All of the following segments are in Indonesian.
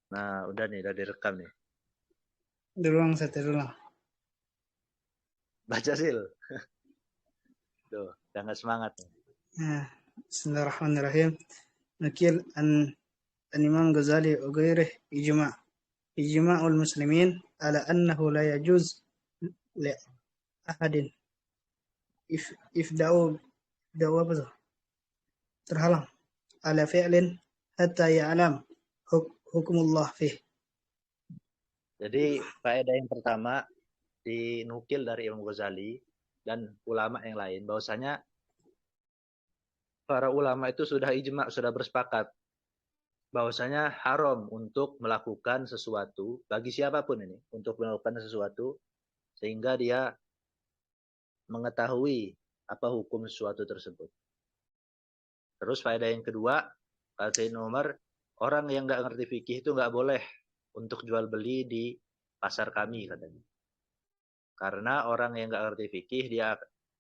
Nah, udah nih, udah direkam nih. Diulang, saya terulang. Baca sil. Tuh, udah nggak semangat nih. Nah, Bismillahirrahmanirrahim. Nakil an Imam Ghazali وغيره إجماع المسلمين على أنه لا يجوز لأحد إفداء terhalang ala fi'lin hatta ya'lam hukumullah fih. Jadi, faedah yang pertama dinukil dari Imam Ghazali dan ulama yang lain bahwasanya para ulama itu sudah ijma, sudah bersepakat bahwasanya haram untuk melakukan sesuatu bagi siapapun ini, untuk melakukan sesuatu sehingga dia mengetahui apa hukum sesuatu tersebut. Terus faedah yang kedua, kata Sayyidina Umar, orang yang nggak ngerti fikih itu nggak boleh untuk jual beli di pasar kami katanya. Karena orang yang nggak ngerti fikih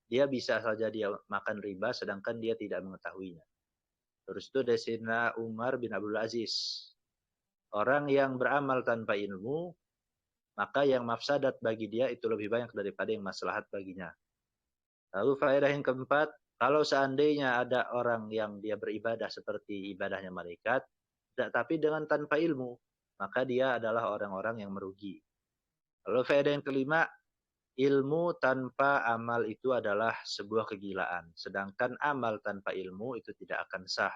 dia bisa saja dia makan riba sedangkan dia tidak mengetahuinya. Terus itu dari Sayyidina Umar bin Abdul Aziz. Orang yang beramal tanpa ilmu, maka yang mafsadat bagi dia itu lebih banyak daripada yang maslahat baginya. Lalu faedah yang keempat, kalau seandainya ada orang yang dia beribadah seperti ibadahnya malaikat, tapi dengan tanpa ilmu, maka dia adalah orang-orang yang merugi. Lalu faedah yang kelima, ilmu tanpa amal itu adalah sebuah kegilaan. Sedangkan amal tanpa ilmu itu tidak akan sah.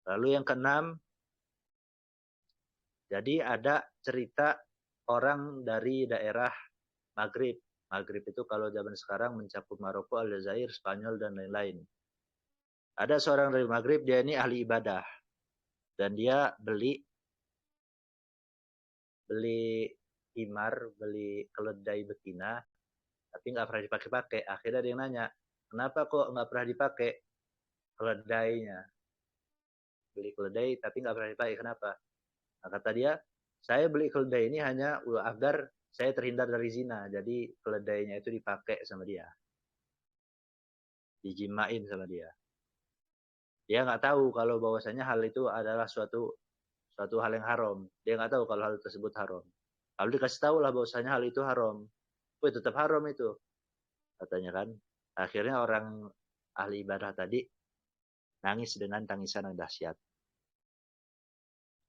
Lalu yang keenam, jadi ada cerita orang dari daerah Maghrib. Maghrib itu kalau zaman sekarang mencakup Maroko, Aljazair, Spanyol, dan lain-lain. Ada seorang dari Maghrib, dia ini ahli ibadah. Dan dia beli himar, beli keledai betina, tapi nggak pernah dipakai-pakai. Akhirnya dia nanya, kenapa kok nggak pernah dipakai keledainya? Beli keledai tapi nggak pernah dipakai, kenapa? Nah, kata dia, saya beli keledai ini hanya agar saya terhindar dari zina. Jadi keledainya itu dipakai sama dia. Dijimain sama dia. Dia nggak tahu kalau bahwasanya hal itu adalah suatu hal yang haram. Dia nggak tahu kalau hal tersebut haram. Lalu dikasih tahu lah bahwasanya hal itu haram. Wih, tetap haram itu. Katanya kan. Akhirnya orang ahli ibadah tadi nangis dengan tangisan yang dahsyat.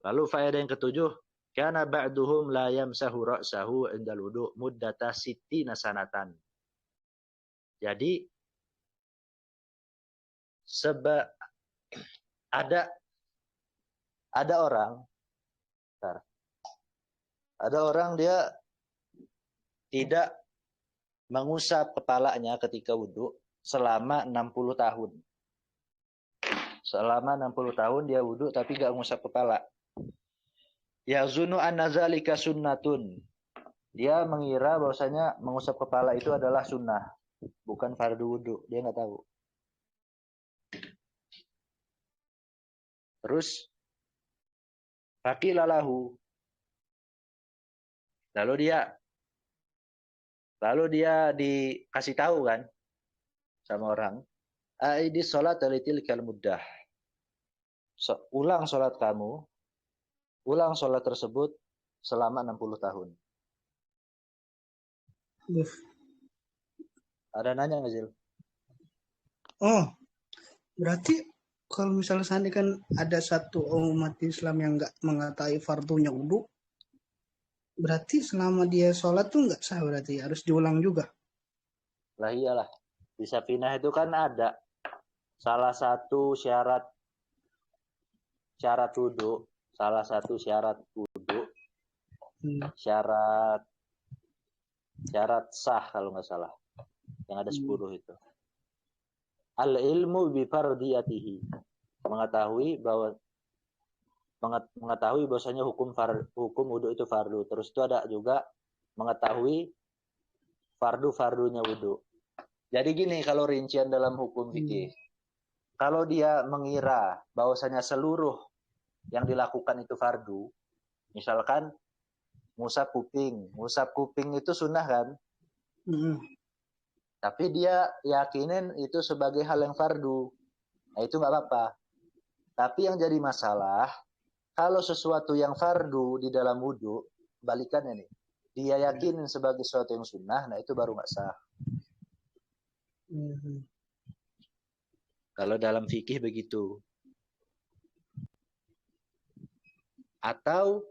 Lalu faedah yang ketujuh, kana ba'duhum la yamsahu ra'sahu indal wudu muddata sittina sanatan. Jadi ada orang dia tidak mengusap kepalanya ketika wudhu selama 60 tahun. Selama 60 tahun dia wudhu tapi gak mengusap kepala. Yazunu anna zalika sunnatun. Dia mengira bahwasanya mengusap kepala itu adalah sunnah, bukan fardu wudhu. Dia nggak tahu. Terus faqilalahu. Lalu dia dikasih tahu kan sama orang, aidi sholat alitil kal muddah. Ulang sholat kamu, ulang sholat tersebut selama 60 tahun. Ada nanya nggak, Zil? Oh, berarti kalau misalnya seandainya kan ada satu umat Islam yang nggak mengetahui fardunya wudhu, berarti selama dia sholat tuh nggak sah, berarti harus diulang juga. Lah iyalah, di Safinah itu kan ada salah satu syarat wudhu, syarat sah kalau nggak salah, yang ada 10 itu. Al ilmu bi fardiyatihi, mengetahui bahwasanya hukum wudhu itu fardu. Terus itu ada juga mengetahui fardunya wudhu. Jadi gini kalau rincian dalam hukum fikih, kalau dia mengira bahwasanya seluruh yang dilakukan itu fardu, misalkan ngusap kuping itu sunnah kan? Tapi dia yakinin itu sebagai hal yang fardu. Nah itu nggak apa-apa. Tapi yang jadi masalah, Kalau sesuatu yang fardu di dalam wudhu, balikannya nih. Dia yakinin sebagai sesuatu yang sunnah, nah itu baru nggak sah. Kalau dalam fikih begitu. Atau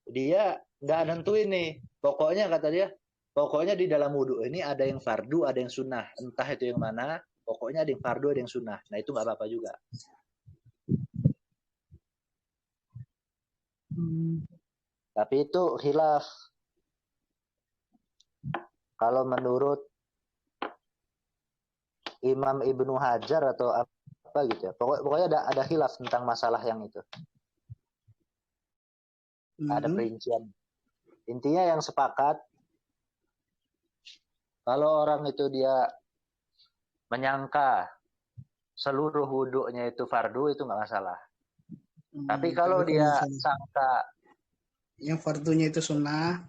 dia nggak nentuin nih. Pokoknya kata dia, pokoknya di dalam wudhu ini ada yang fardu, ada yang sunnah. Entah itu yang mana, pokoknya ada yang fardu, ada yang sunnah. Nah itu nggak apa-apa juga. Tapi itu khilaf. Kalau menurut Imam Ibnu Hajar atau apa gitu ya. Pokoknya ada khilaf tentang masalah yang itu. Ada perincian. Intinya yang sepakat, kalau orang itu dia menyangka seluruh wudhunya itu fardu, itu nggak masalah. Tapi kalau dia sangka yang fardunya itu sunnah,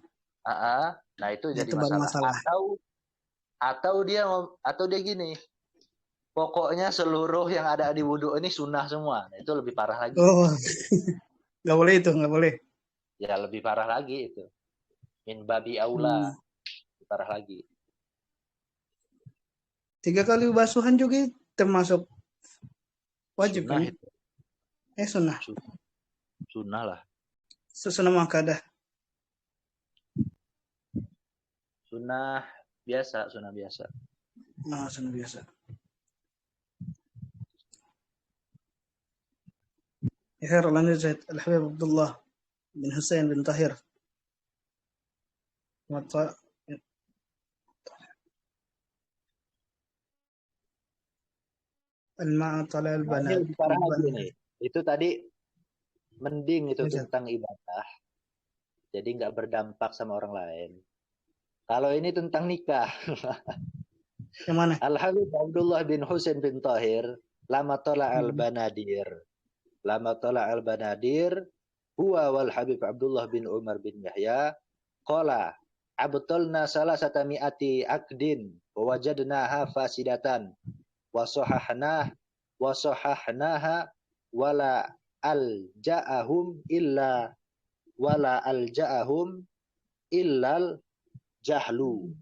nah itu jadi masalah. Atau dia gini, pokoknya seluruh yang ada di wudhu ini sunnah semua. Nah, itu lebih parah lagi. Oh, nggak boleh itu, nggak boleh. Ya lebih parah lagi itu. Min babi aula, lebih parah lagi. 3 kali basuhan juga termasuk wajib sunnah kan? Itu. Sunnah. Sunnah lah. Sunnah makadah. Sunnah biasa. Nah, sunnah biasa. Ya, lanjut Zaid. Al-Habib Abdullah bin Husain bin Tahir. Al-ma'atala al-banat. Ini parah lagi nih. Itu tadi mending itu tentang ibadah. Jadi nggak berdampak sama orang lain. Kalau ini tentang nikah. Yang mana? Al-Habib Abdullah bin Husain bin Tahir, lama tola al-banadir. Lama tola al-banadir, huwa wal Habib Abdullah bin Umar bin Yahya, qala abtalna salasata mi'ati akdin, wajadnaha fasidatan, wasohahnaha, wala alja'ahum illal jahlu.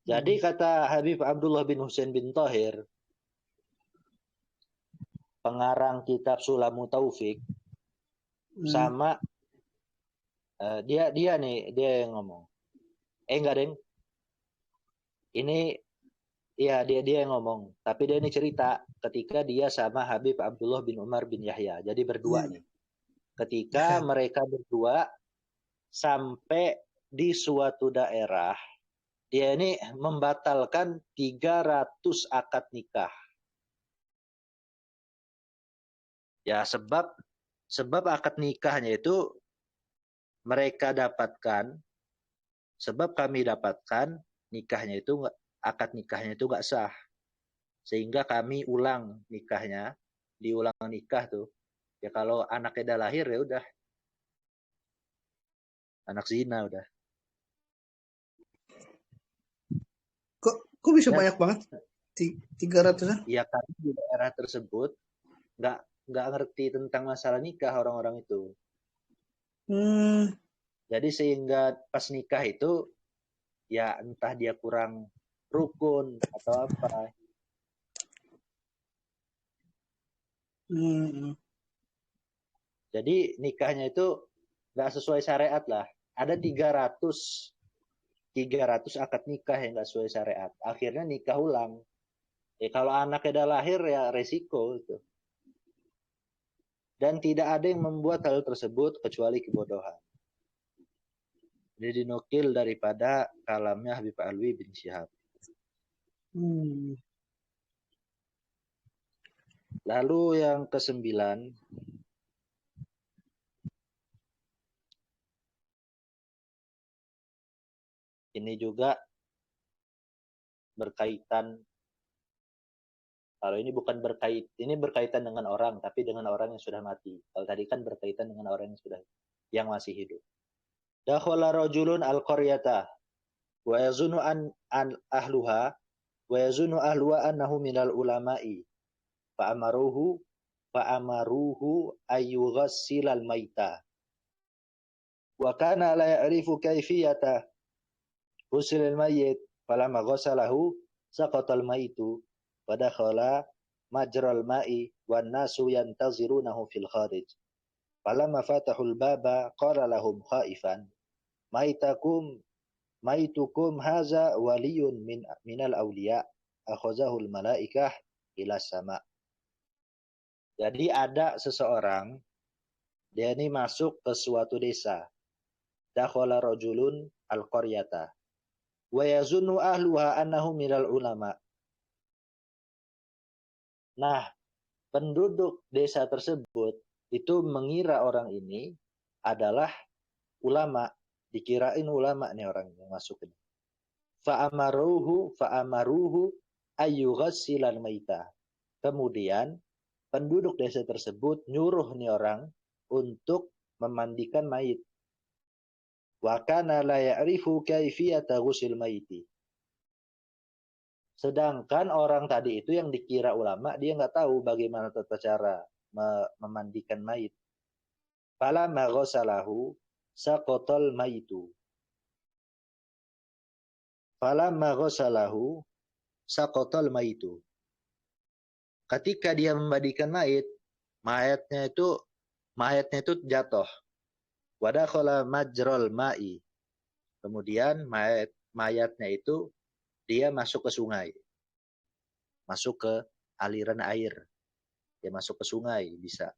Jadi kata Habib Abdullah bin Husain bin Tahir, pengarang kitab Sulamu Taufik, sama dia yang ngomong. Enggak, Deng. Ini ya dia yang ngomong, tapi dia ini cerita ketika dia sama Habib Abdullah bin Umar bin Yahya. Jadi berdua nih. Ketika mereka berdua sampai di suatu daerah, dia ini membatalkan 300 akad nikah. Ya sebab akad nikahnya itu mereka dapatkan, sebab kami dapatkan nikahnya itu akad nikahnya itu nggak sah, sehingga kami ulang nikahnya, diulang nikah tuh. Ya kalau anaknya udah lahir ya udah anak zina udah. Kok bisa banyak banget? 300-an? Iya karena di daerah tersebut nggak ngerti tentang masalah nikah orang-orang itu. Jadi sehingga pas nikah itu ya entah dia kurang rukun atau apa. Jadi nikahnya itu nggak sesuai syariat lah. Ada 300 akad nikah yang nggak sesuai syariat. Akhirnya nikah ulang. Ya kalau anaknya udah lahir ya resiko itu. Dan tidak ada yang membuat hal tersebut kecuali kebodohan. Ini dinukil daripada kalamnya Habib Alwi bin Syihab. Lalu yang ke-9, ini juga berkaitan. Kalau ini bukan ini berkaitan dengan orang, tapi dengan orang yang sudah mati. Kalau tadi kan berkaitan dengan orang yang masih hidup. Dakhala rajulun al-qaryata wa yazunnu an ahluha wa yazunnu ahluha annahu minal ulama'i. fa'amaruhu ayyughassilal maita. Wa kana la ya'rifu kaifiyata ghuslil mayyit falamma ghasalahu saqatal maitu fadakhala majral ma'i wan nasu yantazirunahu fil kharij. Falamma fatahul baba qala lahum khaifan maitukum haza waliyun minal awliya akhazahul malaikah ila sama. Jadi ada seseorang, dia ini masuk ke suatu desa. Dakhala rajulun al-qaryata wa yazunnu ahluha annahu minal ulama. Nah, penduduk desa tersebut itu mengira orang ini adalah ulama, dikirain ulama nih orang yang masuk ini. Fa'amaruhu ayyughassilal maita. Kemudian penduduk desa tersebut nyuruh nih orang untuk memandikan mayit. Wa kana la ya'rifu kaifiyata ghusl maiti. Sedangkan orang tadi itu yang dikira ulama, dia nggak tahu bagaimana tata cara memandikan mayit. Falamma ghasalahu saqatal maitu. Falamma ghasalahu saqatal maitu. Ketika dia memandikan mayit, mayatnya itu jatuh. Wadakhala majral ma'i. Kemudian mayatnya itu dia masuk ke sungai. Masuk ke aliran air. Dia masuk ke sungai bisa.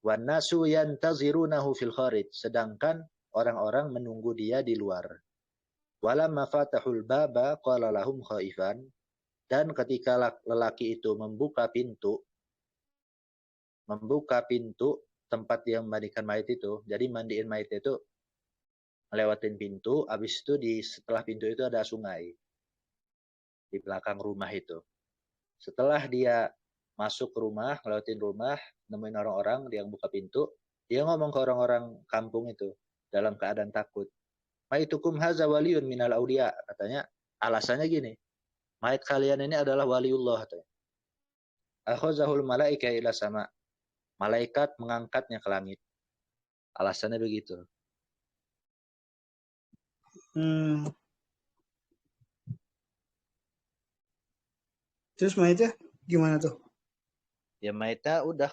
Wan nasu yantazirunahu fil kharij. Sedangkan orang-orang menunggu dia di luar. Walamma fatahul baba qala lahum khaifan. Dan ketika lelaki itu membuka pintu tempat dia memandikan mayat itu. Jadi mandiin mayat itu lewatin pintu, habis itu setelah pintu itu ada sungai di belakang rumah itu. Setelah dia masuk ke rumah, lewatin rumah, nemuin orang-orang, dia buka pintu, dia ngomong ke orang-orang kampung itu dalam keadaan takut. Maitukum haza waliyun minal awliya, katanya. Alasannya gini, mayat kalian ini adalah waliullah, katanya. Akhazahul malaika ila sama. Malaikat mengangkatnya ke langit. Alasannya begitu. Terus mayatnya gimana tuh? Ya mayatnya udah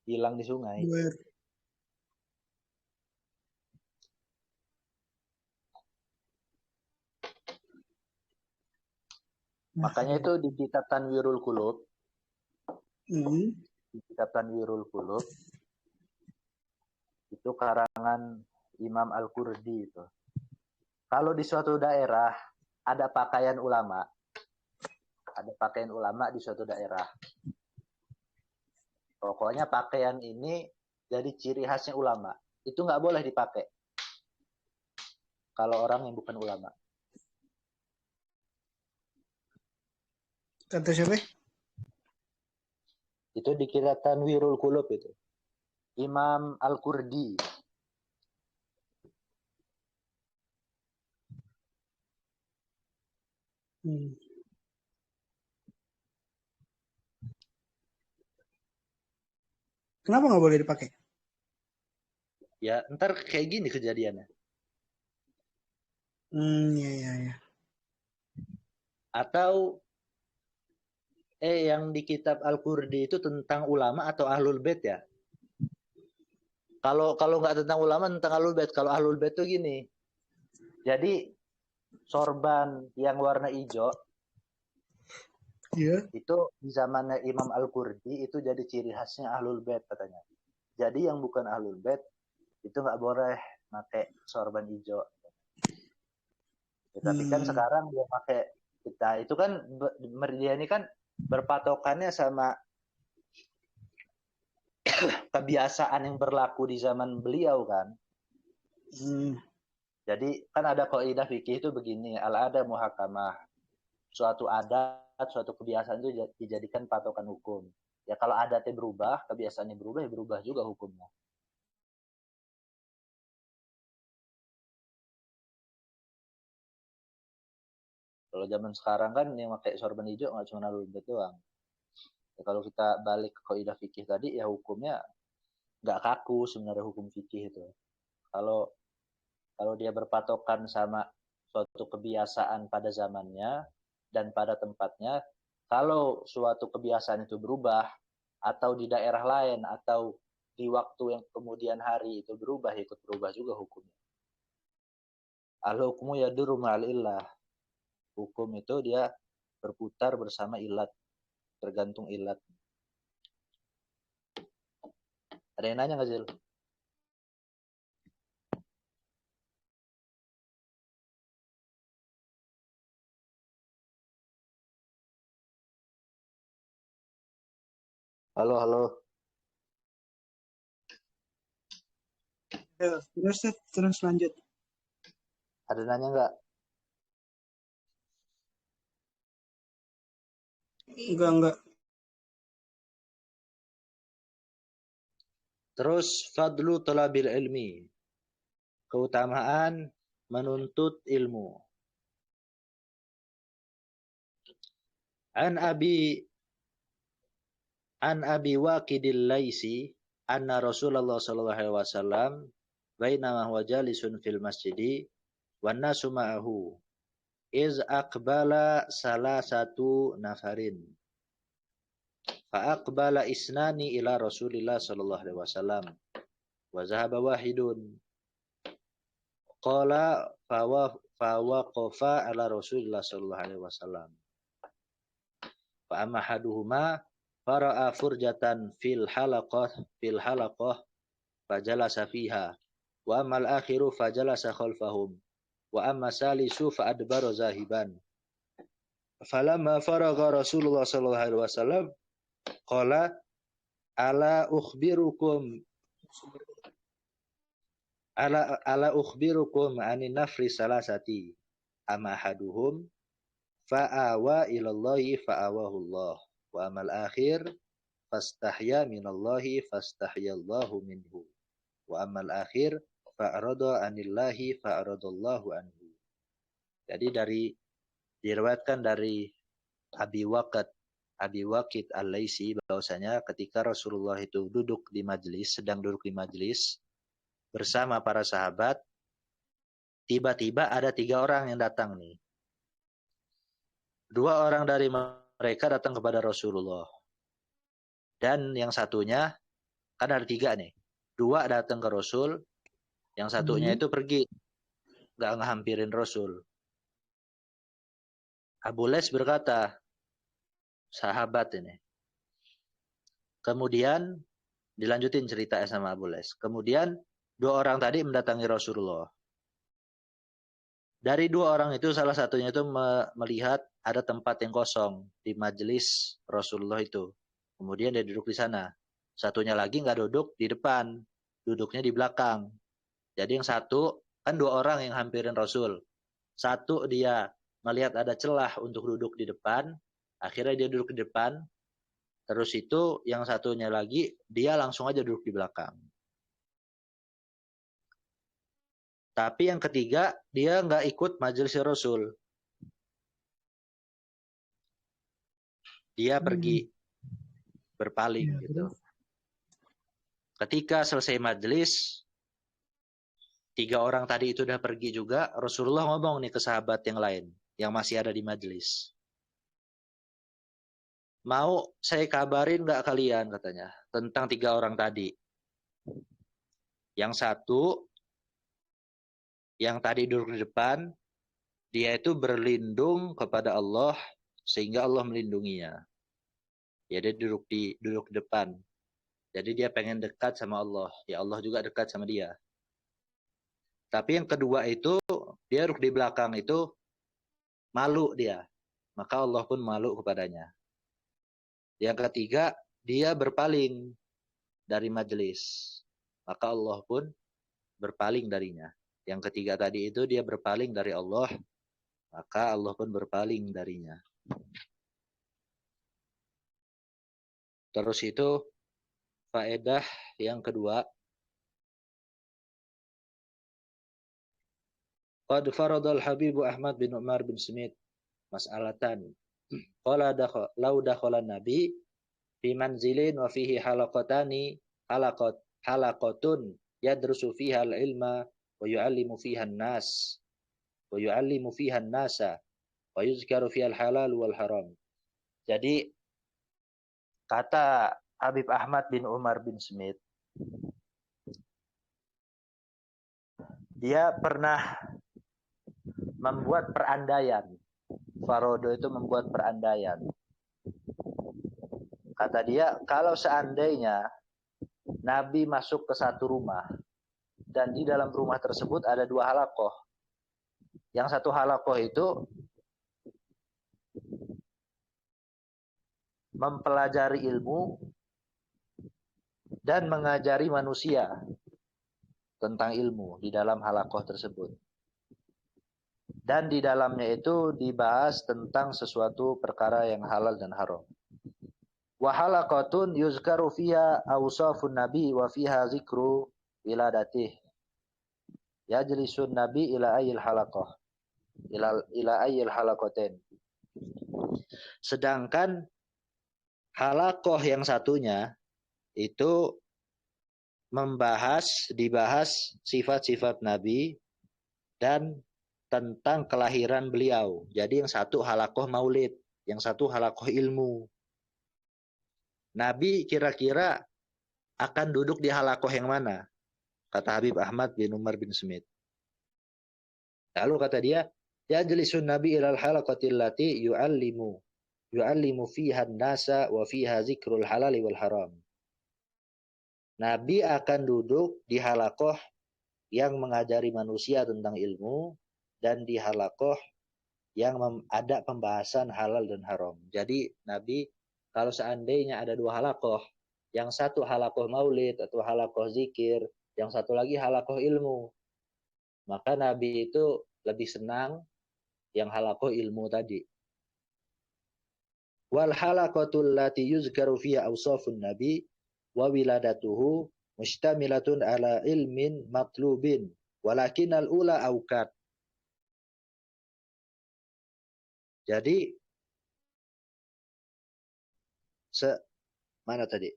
hilang di sungai. Makanya itu di kitab Tanwirul Qulub. Di kitab Tanwirul Qulub itu karangan Imam Al-Qurdi itu. Kalau di suatu daerah ada pakaian ulama di suatu daerah. Pokoknya pakaian ini jadi ciri khasnya ulama. Itu nggak boleh dipakai kalau orang yang bukan ulama. Kata siapa? Itu di kitab Tanwirul Qulub itu. Imam Al-Qurdi. Kenapa nggak boleh dipakai? Ya, ntar kayak gini kejadiannya. Ya. Atau yang di kitab Al-Qurdi itu tentang ulama atau ahlul bait ya? Kalau nggak tentang ulama, tentang ahlul bait. Kalau ahlul bait tuh gini. Jadi sorban yang warna hijau itu di zamannya Imam Al-Qurdi itu jadi ciri khasnya ahlul bait katanya. Jadi yang bukan ahlul bait itu nggak boleh pakai sorban hijau. Ya, tapi kan sekarang dia pakai kita itu kan dia ini kan berpatokannya sama kebiasaan yang berlaku di zaman beliau kan. Jadi kan ada kaidah fikih itu begini, al-ada muhakamah. Suatu adat, suatu kebiasaan itu dijadikan patokan hukum. Ya kalau adatnya berubah, kebiasaannya berubah, ya berubah juga hukumnya. Kalau zaman sekarang kan yang pakai sorban hijau nggak cuma ahlul bait doang. Ya, kalau kita balik ke kaidah fikih tadi, ya hukumnya nggak kaku sebenarnya hukum fikih itu. Kalau kalau dia berpatokan sama suatu kebiasaan pada zamannya dan pada tempatnya, kalau suatu kebiasaan itu berubah atau di daerah lain atau di waktu yang kemudian hari itu berubah, ikut berubah juga hukumnya. Al-hukmu yaduru ma'al illah. Hukum itu dia berputar bersama ilat, tergantung ilat. Ada yang nanya nggak, Zil? Halo, halo. Ya, terus lanjut. Ada nanya nggak? Enggak. Terus fadlu talabil ilmi. Keutamaan menuntut ilmu. An Abi Waqidil Laisi anna Rasulullah sallallahu alaihi wasallam bainama huwa jalisun fil masjidi wan nasu ma'ahu iz aqbala salah satu nafarin fa aqbala isnani ila Rasulillah sallallahu alaihi wasallam wa zahaba wahidun qala fawaqafa ala Rasulillah sallallahu alaihi wasallam fa amma haduhuma fara'a furjatan fil halaqah fajalasa fiha wa amal akhiru fajalasa khalfahum wa amma salisu fa adbara zahiban falamma faragha Rasulullah sallallahu alaihi wasallam qala ala ukhbirukum anin nafri salasati amma haduhum fa'awa ilallahi fa'awahullah wa amal akhir fastahya minallahi fastahyallahu minhu wa amal akhir fa'rada anillahi fa'radallahu anhu. Jadi diriwayatkan dari Abi Waqid Al-Laisi bahwasanya ketika Rasulullah itu sedang duduk di majlis bersama para sahabat, tiba-tiba ada 3 orang yang datang nih. 2 orang dari mereka datang kepada Rasulullah. Dan yang satunya, kan ada 3 nih. 2 datang ke Rasul, yang satunya itu pergi, nggak ngehampirin Rasul. Abu Les berkata, sahabat ini. Kemudian dilanjutin ceritanya sama Abu Les. Kemudian 2 orang tadi mendatangi Rasulullah. Dari 2 orang itu salah satunya itu melihat ada tempat yang kosong di majelis Rasulullah itu. Kemudian dia duduk di sana. Satunya lagi nggak duduk di depan, duduknya di belakang. Jadi yang satu, kan 2 orang yang hampirin Rasul. Satu dia melihat ada celah untuk duduk di depan, akhirnya dia duduk di depan. Terus itu yang satunya lagi, dia langsung aja duduk di belakang. Tapi yang ketiga, dia nggak ikut majelis Rasul. Dia pergi berpaling gitu. Ketika selesai majelis, 3 orang tadi itu udah pergi juga, Rasulullah ngomong nih ke sahabat yang lain yang masih ada di majelis. Mau saya kabarin nggak kalian, katanya, tentang 3 orang tadi. Yang satu, yang tadi duduk di depan, dia itu berlindung kepada Allah sehingga Allah melindunginya. Ya, dia duduk di depan. Jadi dia pengen dekat sama Allah. Ya Allah juga dekat sama dia. Tapi yang kedua itu, dia duduk di belakang itu, malu dia. Maka Allah pun malu kepadanya. Yang ketiga, dia berpaling dari majelis. Maka Allah pun berpaling darinya. Yang ketiga tadi itu dia berpaling dari Allah, maka Allah pun berpaling darinya. Terus itu faedah yang kedua. Qad faradal Habibu Ahmad bin Umar bin Smith mas'alatan. Qala law dakhala Nabi fi manzilin wa fihi halaqatun yadrusu fiha al-ilma wa yu'allimu fiha an-nas wa yu'allimu fiha an-nasa wa yuzkaru fiha al-halal wal haram. Jadi kata Habib Ahmad bin Umar bin Smith, dia pernah membuat perandaian. Farodo itu membuat perandaian. Kata dia, kalau seandainya Nabi masuk ke satu rumah dan di dalam rumah tersebut ada dua halaqah. Yang satu halaqah itu mempelajari ilmu dan mengajari manusia tentang ilmu di dalam halaqah tersebut. Dan di dalamnya itu dibahas tentang sesuatu perkara yang halal dan haram. Wa halaqatun yuzkaru fiha awsafun nabi wa fiha zikru wiladatih. Yajlisun nabi ila ayil halaqah. Ila ayil halaqatain. Sedangkan halaqah yang satunya itu dibahas sifat-sifat nabi dan tentang kelahiran beliau. Jadi yang satu halaqah maulid, yang satu halaqah ilmu. Nabi kira-kira akan duduk di halaqah yang mana? Kata Habib Ahmad bin Umar bin Smith. Lalu kata dia, yajlisun nabi ilal halaqatil lati yu'allimu fiha an-nasa wa fiha zikrul halali wal haram. Nabi akan duduk di halaqah yang mengajari manusia tentang ilmu dan di halaqah yang ada pembahasan halal dan haram. Jadi Nabi kalau seandainya ada dua halaqah, yang satu halaqah maulid atau halaqah zikir, yang satu lagi halaqah ilmu, maka Nabi itu lebih senang yang halaqah ilmu tadi. Wal halaqatul lati yuzkaru fiha awsafun nabi wa wiladatuhu mustamilatun ala ilmin matlubin walakinal ula awqat. Jadi mana tadi?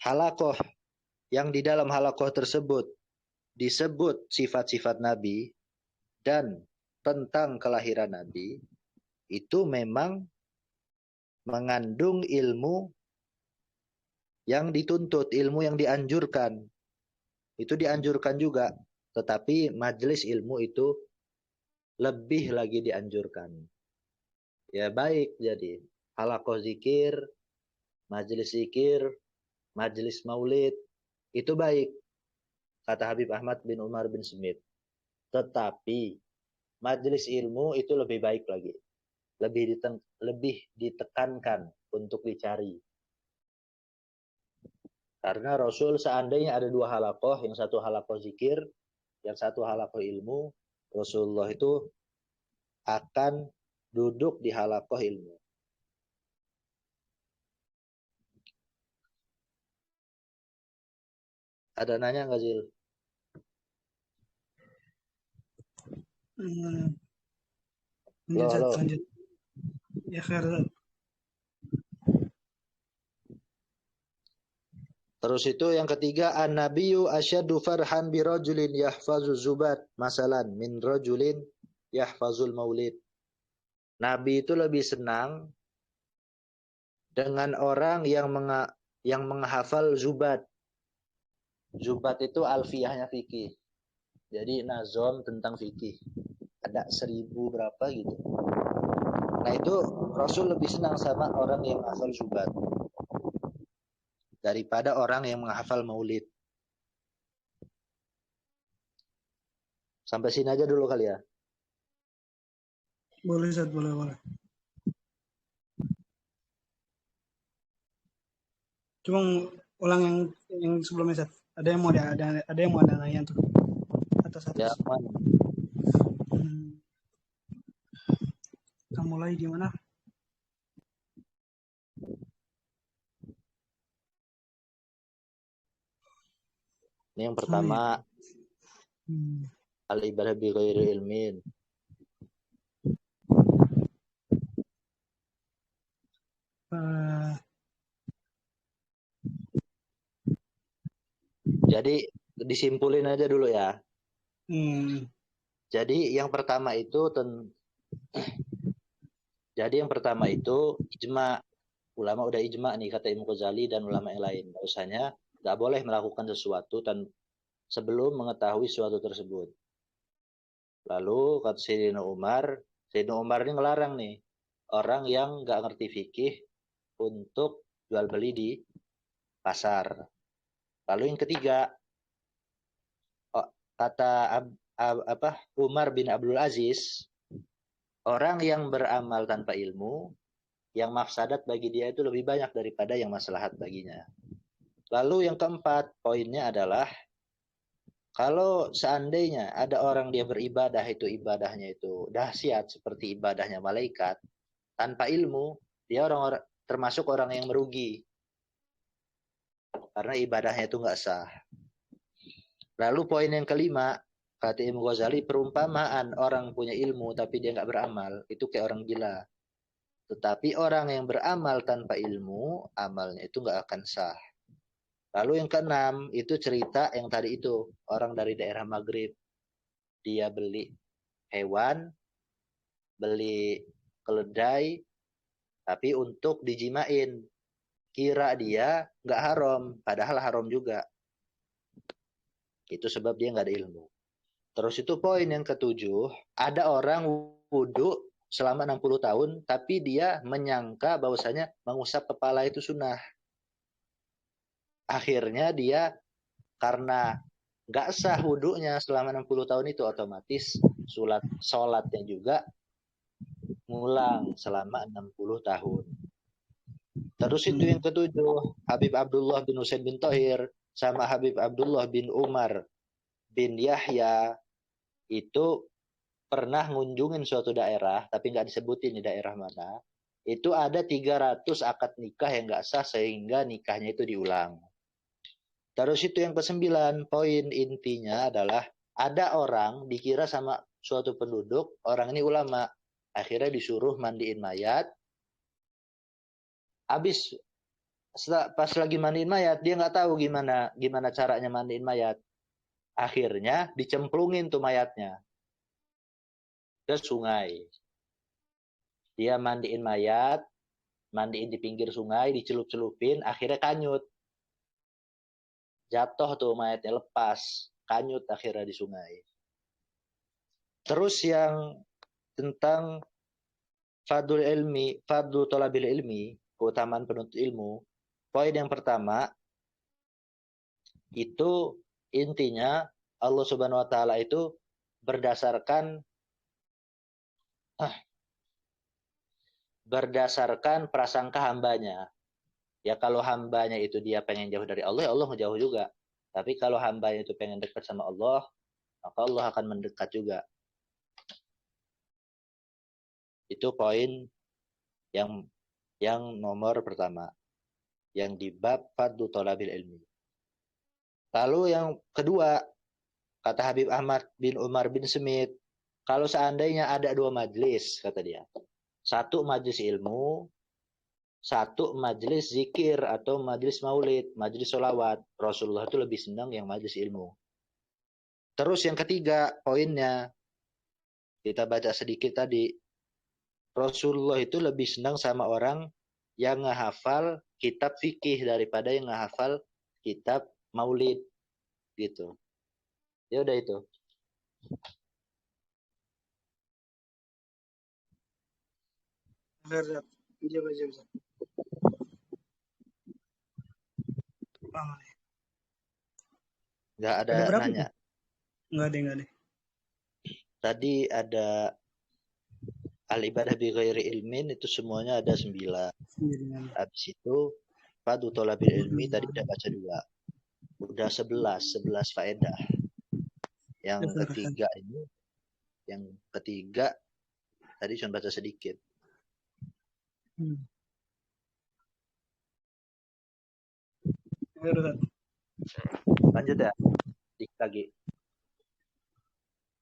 Halaqah yang di dalam halaqah tersebut disebut sifat-sifat Nabi dan tentang kelahiran Nabi, itu memang mengandung ilmu yang dituntut, ilmu yang dianjurkan. Itu dianjurkan juga, tetapi majelis ilmu itu lebih lagi dianjurkan. Ya baik, jadi halaqah zikir, majelis zikir, majelis maulid, itu baik, kata Habib Ahmad bin Umar bin Smith. Tetapi majelis ilmu itu lebih baik lagi. Lebih ditekankan untuk dicari. Karena Rasul seandainya ada dua halaqah, yang satu halaqah zikir, yang satu halaqah ilmu, Rasulullah itu akan duduk di halaqah ilmu. Ada nanya nggak, Zil? Lanjut. Ya, khair. Terus itu yang ketiga, an-nabiyyu asyaddu farhan bi rajulin yahfazu zubat masalan min rajulin yahfazul maulid. Nabi itu lebih senang dengan orang yang menghafal zubat. Zubat itu alfiyahnya fikih. Jadi nazom tentang fikih. Ada 1000 berapa gitu. Nah itu Rasul lebih senang sama orang yang menghafal zubat daripada orang yang menghafal maulid. Sampai sini aja dulu kali ya. Boleh, Ustaz, boleh. Cuma ulang yang sebelumnya, Ustaz. Ada yang mau ada nanya tuh. Atas. Ya, man. Kita mulai di mana? Ini yang pertama. Al-ibadah bi ghairi ilmin. Jadi disimpulin aja dulu ya. Jadi yang pertama itu ijma. Ulama udah ijma nih kata Imam Ghazali dan ulama yang lain. Bahwasanya nggak boleh melakukan sesuatu sebelum mengetahui sesuatu tersebut. Lalu kata Sayyidina Umar ini ngelarang nih orang yang nggak ngerti fikih untuk jual beli di pasar. Lalu yang ketiga, kata Umar bin Abdul Aziz, orang yang beramal tanpa ilmu, yang mafsadat bagi dia itu lebih banyak daripada yang maslahat baginya. Lalu yang keempat, poinnya adalah kalau seandainya ada orang dia beribadah itu ibadahnya itu dahsyat seperti ibadahnya malaikat, tanpa ilmu, dia termasuk orang yang merugi. Karena ibadahnya itu nggak sah. Lalu poin yang kelima, kata Imam Ghazali, perumpamaan orang punya ilmu tapi dia nggak beramal, itu kayak orang gila. Tetapi orang yang beramal tanpa ilmu, amalnya itu nggak akan sah. Lalu yang keenam, itu cerita yang tadi itu, orang dari daerah Maghrib. Dia beli hewan, beli keledai, tapi untuk dijimain. Kira dia nggak haram, padahal haram juga. Itu sebab dia nggak ada ilmu. Terus itu poin yang ketujuh, ada orang wudhu selama 60 tahun, tapi dia menyangka bahwasanya mengusap kepala itu sunnah. Akhirnya dia karena nggak sah wudhunya selama 60 tahun itu, otomatis sholatnya juga ngulang selama 60 tahun. Terus itu yang ketujuh, Habib Abdullah bin Husain bin Thohir sama Habib Abdullah bin Umar bin Yahya itu pernah ngunjungin suatu daerah, tapi nggak disebutin di daerah mana. Itu ada 300 akad nikah yang nggak sah sehingga nikahnya itu diulang. Terus itu yang ke-9, poin intinya adalah ada orang dikira sama suatu penduduk, orang ini ulama, akhirnya disuruh mandiin mayat. Habis pas lagi mandiin mayat, dia nggak tahu gimana caranya mandiin mayat. Akhirnya dicemplungin tuh mayatnya ke sungai. Dia mandiin mayat, mandiin di pinggir sungai, dicelup-celupin, akhirnya kanyut. Jatuh tuh mayatnya, lepas, kanyut akhirnya di sungai. Terus yang tentang fadlu thalabil ilmi, keutamaan penuntut ilmu, poin yang pertama, itu intinya Allah Subhanahu wa Ta'ala itu berdasarkan prasangka hambanya. Ya kalau hambanya itu dia pengen jauh dari Allah, ya Allah jauh juga. Tapi kalau hambanya itu pengen dekat sama Allah, maka Allah akan mendekat juga. Itu poin yang nomor pertama. Yang di bab fadlu thalabil ilmi. Lalu yang kedua, kata Habib Ahmad bin Umar bin Smith, kalau seandainya ada 2 majlis, kata dia. Satu majlis ilmu, satu majlis zikir atau majlis maulid, majlis sholawat. Rasulullah itu lebih senang yang majlis ilmu. Terus yang ketiga poinnya, kita baca sedikit tadi. Rasulullah itu lebih senang sama orang yang ngehafal kitab fikih daripada yang ngehafal kitab maulid. Gitu. Ya udah itu. Nggak ada nanya. Nggak ada. Tadi ada al-ibadah bi ghairi ilmin, itu semuanya ada 9. Habis itu fadlu thalabil ilmi tadi udah baca 2. Udah 11 faedah. Yang ketiga tadi cuma baca sedikit. Lanjut ya. Dikit lagi.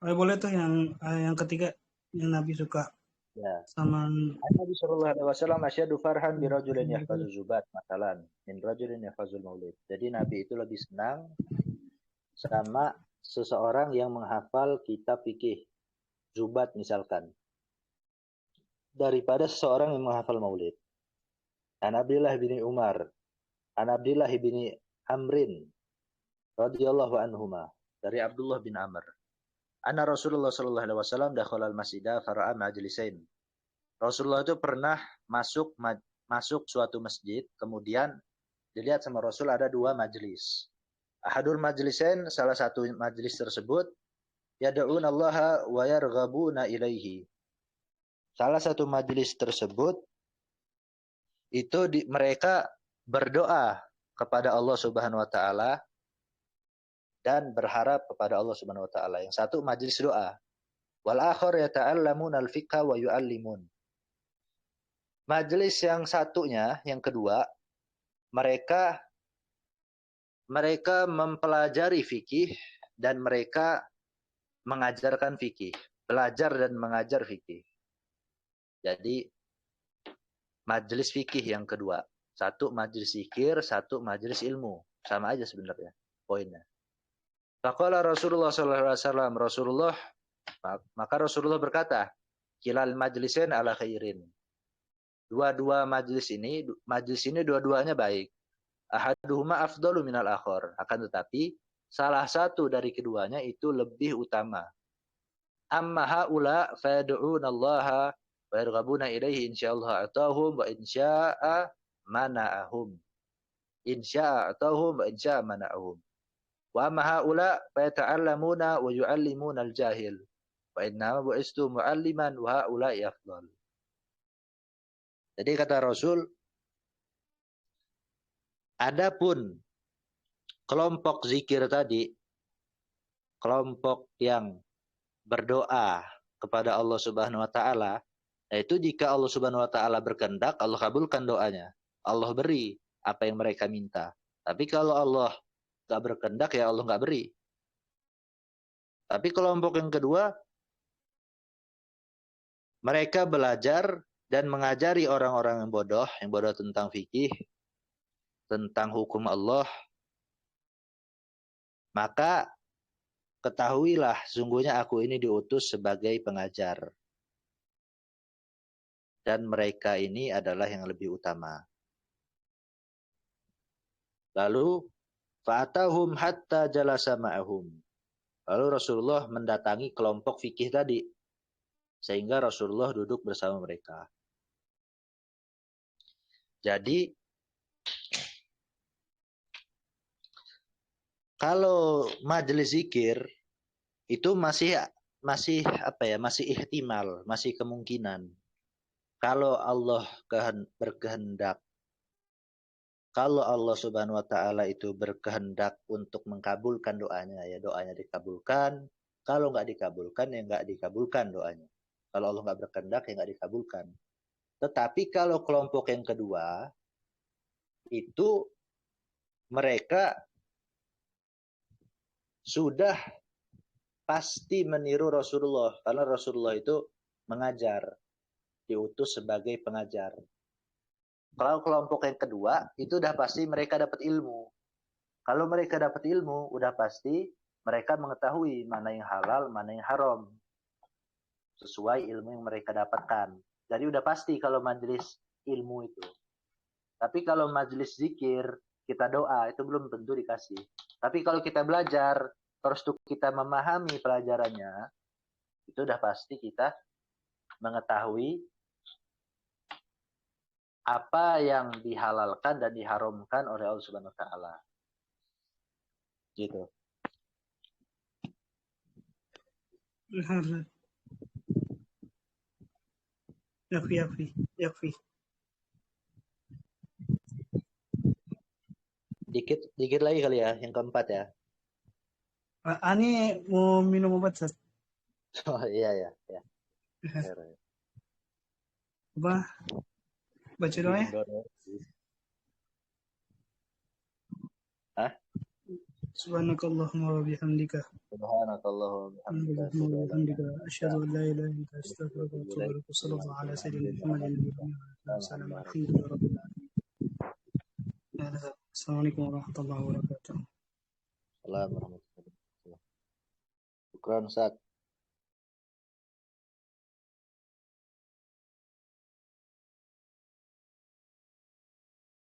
Boleh tuh yang ketiga yang Nabi suka. Ya. Sama Nabi sallallahu alaihi wasallam asyadu farhan bi rajulin yahfazu zubat masalan min rajulin yahfazul maulid. Jadi Nabi itu lebih senang sama seseorang yang menghafal kitab fikih, Zubat misalkan, daripada seseorang yang menghafal maulid. An Abdullah bin Umar, An Abdullah bin Amrin, radhiyallahu anhuma, dari Abdullah bin Amr. Anna Rasulullah sallallahu alaihi wasallam dakhala al-masjidah fara'a majlisain. Rasulullah itu pernah masuk suatu masjid, kemudian dilihat sama Rasul ada dua majlis. Ahadul majlisain, salah satu majlis tersebut, yad'un Allah wa yarghabuna ilaihi. Salah satu majlis tersebut itu mereka berdoa kepada Allah Subhanahu wa taala dan berharap kepada Allah Subhanahu wa taala. Yang satu majlis doa. Wal akhar yata'allamuna al-fiqha wa yu'allimun. Majlis yang satunya, yang kedua, mereka mempelajari fikih dan mereka mengajarkan fikih, belajar dan mengajar fikih. Jadi majelis fikih yang kedua. Satu majelis zikir, satu majelis ilmu. Sama aja sebenarnya poinnya. Faqala Rasulullah sallallahu alaihi wasallam, maka Rasulullah berkata, kilal majlisain ala khairin. Dua-dua majelis ini dua-duanya baik. Ahaduhuma afdalu minal akhar. Akan tetapi salah satu dari keduanya itu lebih utama. Amma haula fayad'unallaha wa yarghabuna ilaihi insyaallah atahum wa insya'a mana'ahum. Insya'a atahum wa insya'a mana'ahum. Wa amma haula fayata'allamuna wa yu'allimuna al-jahil. Wa inna bu'istu mu'alliman wa haula'i afdal. Jadi kata Rasul, adapun kelompok zikir tadi, kelompok yang berdoa kepada Allah Subhanahu wa taala, yaitu jika Allah Subhanahu wa taala berkehendak, Allah kabulkan doanya. Allah beri apa yang mereka minta. Tapi kalau Allah enggak berkehendak, ya Allah enggak beri. Tapi kelompok yang kedua, mereka belajar dan mengajari orang-orang yang bodoh tentang fikih, tentang hukum Allah. Maka ketahuilah, sungguhnya aku ini diutus sebagai pengajar. Dan mereka ini adalah yang lebih utama. Lalu, fa'atahum hatta jalasa ma'ahum. Lalu Rasulullah mendatangi kelompok fikih tadi. Sehingga Rasulullah duduk bersama mereka. Jadi, kalau majelis zikir itu masih ihtimal, masih kemungkinan. Kalau Allah berkehendak, kalau Allah Subhanahu wa taala itu berkehendak untuk mengkabulkan doanya, ya doanya dikabulkan. Kalau nggak dikabulkan, ya nggak dikabulkan doanya. Kalau Allah nggak berkehendak, ya nggak dikabulkan. Tetapi kalau kelompok yang kedua, itu mereka sudah pasti meniru Rasulullah. Karena Rasulullah itu mengajar. Diutus sebagai pengajar. Kalau kelompok yang kedua, itu udah pasti mereka dapat ilmu. Kalau mereka dapat ilmu, udah pasti mereka mengetahui mana yang halal, mana yang haram. Sesuai ilmu yang mereka dapatkan. Jadi udah pasti kalau majelis ilmu itu. Tapi kalau majelis zikir, kita doa, itu belum tentu dikasih. Tapi kalau kita belajar, terus kita memahami pelajarannya, itu udah pasti kita mengetahui apa yang dihalalkan dan diharamkan oleh Allah Subhanahu wa taala. Gitu. Yakfi. Dikit lagi kali ya, yang keempat ya. Ani mau minum obat, Sat. Oh iya. Apa? Baca doa ya? Hah? Subhanakallahumma wa bihamdika. Subhanakallahumma wa bihamdika. Asyhadu an la ilaha illa anta astaghfiruka wa atubu ilaik. Sallallahu ala sayyidina Muhammadin wa ala alihi. Assalamualaikum warahmatullahi wabarakatuh. Assalamualaikum warahmatullahi wabarakatuh. Syukron Ustaz.